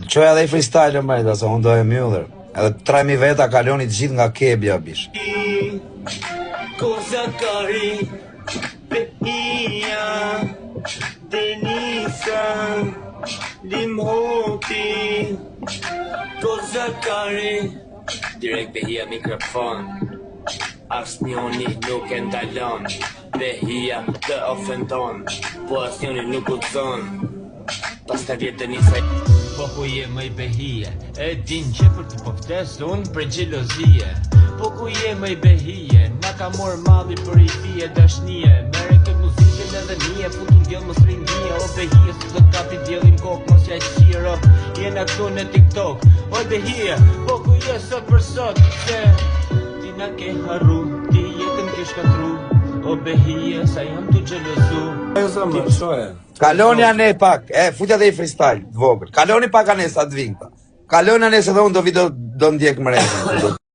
Qoja dhe i freestyle mërë, se unë do e mjëllër. Edhe 3.000 veta kaloni të gjithë nga kebja, bish. Cosa cari, Behia, Denisa, Limhoti, Cosa cari, direkt Behia mikrofon. Asnjoni nuk e ndalon, Behia të ofendon, po asnjoni nuk u thon. Pas të vjetë Denisa. Po ku je mëj Behia, e din që për të poftes unë për gjelozije. Po ku je mëj Behia, na ka mor malli për i fije dashnije. Mere këtë muzikën edhe nije, putu djel mos rinjie. O Behia, si do t'kapi djelim kok, mos ja qiro. Jena këtu në TikTok, o Behia, po ku je sot për sot, se ti na ke harru, ti jetën ke shkatru. O Behia, sa jam të gjelozu. Ajo sa më shoje. Kaloni ane pak, futja dhe i freestyle, të vogël. Kaloni pak ane sa të vingta. Kaloni ane se dhe unë do ndjek më rejtë.